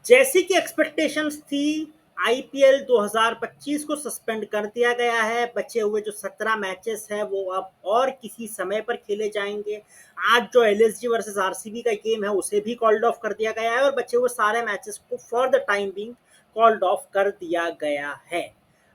जैसी कि एक्सपेक्टेशंस थी, आईपीएल 2025 को सस्पेंड कर दिया गया है। बचे हुए जो 17 मैचेस है वो अब और किसी समय पर खेले जाएंगे। आज जो एलएसजी वर्सेस आरसीबी का गेम है उसे भी कॉल्ड ऑफ कर दिया गया है और बचे हुए सारे मैचेस को for the time being called off कर दिया गया है।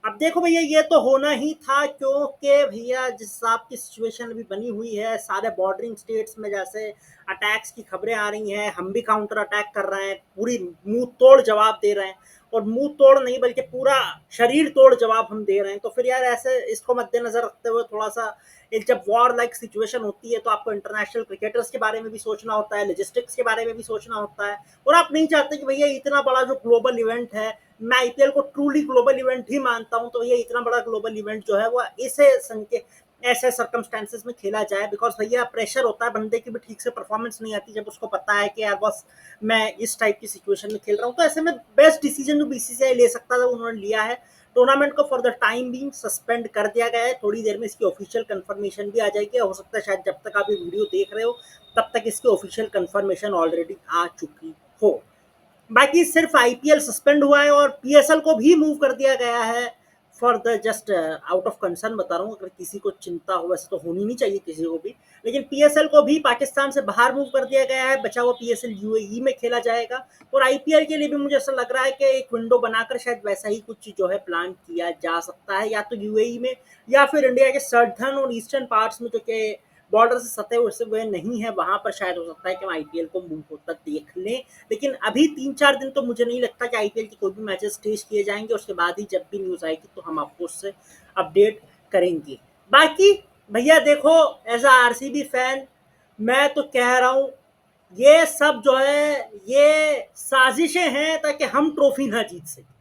अब देखो भैया, ये तो होना ही था, क्योंकि भैया जिस हिसाब की सिचुएशन अभी बनी हुई है सारे बॉर्डरिंग स्टेट्स में, जैसे अटैक्स की खबरें आ रही हैं, हम भी काउंटर अटैक कर रहे हैं, पूरी मुंह तोड़ जवाब दे रहे हैं, और मुंह तोड़ नहीं बल्कि पूरा शरीर तोड़ जवाब हम दे रहे हैं। तो फिर यार ऐसे इसको मद्देनजर रखते हुए थोड़ा सा, एक जब वॉर लाइक सिचुएशन होती है तो आपको इंटरनेशनल क्रिकेटर्स के बारे में भी सोचना होता है, लॉजिस्टिक्स के बारे में भी सोचना होता है, और आप नहीं चाहते कि भैया इतना बड़ा जो ग्लोबल इवेंट है, मैं आईपीएल को ट्रूली ग्लोबल इवेंट ही मानता हूं, तो ये इतना बड़ा ग्लोबल इवेंट जो है वो इसे ऐसे सर्कमस्टेंसेस में खेला जाए, बिकॉज भैया प्रेशर होता है, बंदे की भी ठीक से परफॉर्मेंस नहीं आती जब उसको पता है कि यार बस मैं इस टाइप की सिचुएशन में खेल रहा हूँ। तो ऐसे में बेस्ट डिसीजन जो बीसीसीआई ले सकता था उन्होंने लिया है। टूर्नामेंट को for the time being suspend कर दिया गया है। थोड़ी देर में इसकी ऑफिशियल कंफर्मेशन भी आ जाएगी, हो सकता है शायद जब तक आप ये वीडियो देख रहे हो तब तक इसकी ऑफिशियल कंफर्मेशन ऑलरेडी आ चुकी हो। बाकी सिर्फ आईपीएल सस्पेंड हुआ है और पीएसएल को भी मूव कर दिया गया है। For the just out of concern बता रहा हूँ, अगर किसी को चिंता हो, वैसे तो होनी नहीं चाहिए किसी को भी, लेकिन पीएसएल को भी पाकिस्तान से बाहर मूव कर दिया गया है। बचा हुआ पीएसएल यूएई में खेला जाएगा, और आईपीएल के लिए भी मुझे ऐसा लग रहा है कि एक विंडो बनाकर शायद वैसा ही कुछ जो है प्लान किया जा सकता है, या तो यूएई में या फिर इंडिया के सदर्न और ईस्टर्न पार्ट्स में, जो कि बॉर्डर से सटे हुए नहीं है, वहां पर शायद हो सकता है कि हम आईपीएल को मूव होता देख लें। लेकिन अभी 3-4 दिन तो मुझे नहीं लगता कि आईपीएल की कोई भी मैचेस टेज किए जाएंगे। उसके बाद ही जब भी न्यूज़ आएगी तो हम आपको उससे अपडेट करेंगे। बाकी भैया देखो, एज अ आरसीबी फैन मैं तो कह रहा हूँ, ये सब जो है ये साजिशें हैं ताकि हम ट्रॉफी ना जीत सकें।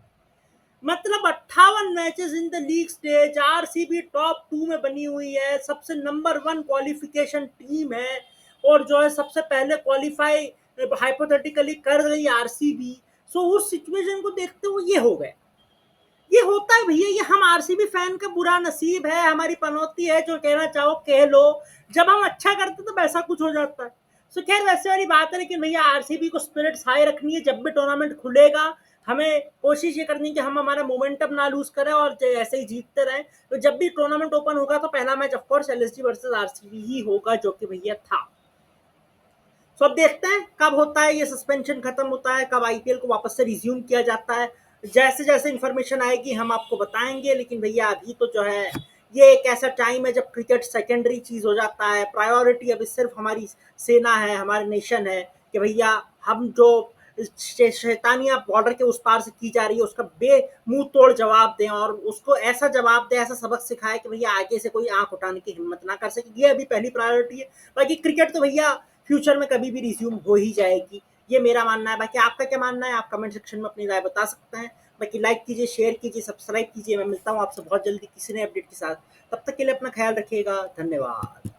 मतलब 58 matches in the league stage, RCB top 2 में बनी हुई है, सबसे नंबर 1 क्वालिफिकेशन टीम है, और जो है सबसे पहले क्वालिफाई हाइपोथेटिकली कर गई आरसीबी। सो उस सिचुएशन को देखते हुए ये हो गए। ये होता है भैया, ये हम आरसीबी फैन का बुरा नसीब है, हमारी पनौती है, जो कहना चाहो कह लो। जब हम अच्छा करते तो वैसा कुछ हो जाता है। सो खैर वैसे वाली बात है, लेकिन भैया आरसीबी को स्पिरिट्स हाई रखनी है। जब भी टूर्नामेंट खुलेगा हमें कोशिश ये करनी है कि हम हमारा मोमेंटम ना लूज करें और ऐसे ही जीतते रहे। तो जब भी टूर्नामेंट ओपन होगा तो पहला match of course LSG versus RCB ही होगा, जो कि भैया था। सो अब देखते हैं कब होता है ये सस्पेंशन खत्म होता है, कब आईपीएल को वापस से रिज्यूम किया जाता है। जैसे जैसे इन्फॉर्मेशन आएगी हम आपको बताएंगे, लेकिन भैया अभी तो जो है ये एक ऐसा टाइम है जब क्रिकेट सेकेंडरी चीज हो जाता है। प्रायोरिटी अभी सिर्फ हमारी सेना है, हमारे नेशन है, कि भैया हम जो शैतानियां बॉर्डर के उस पार से की जा रही है उसका बे मुंह तोड़ जवाब दें, और उसको ऐसा जवाब दें, ऐसा सबक सिखाए कि भैया आगे से कोई आंख उठाने की हिम्मत ना कर सके। ये अभी पहली प्रायोरिटी है। बाकी क्रिकेट तो भैया फ्यूचर में कभी भी रिज्यूम हो ही जाएगी, ये मेरा मानना है। बाकी आपका क्या मानना है, आप कमेंट सेक्शन में अपनी राय बता सकते हैं। बाकी लाइक कीजिए, शेयर कीजिए, सब्सक्राइब कीजिए। मैं मिलता हूँ आपसे बहुत जल्दी किसी नए अपडेट के साथ। तब तक के लिए अपना ख्याल रखिएगा। धन्यवाद।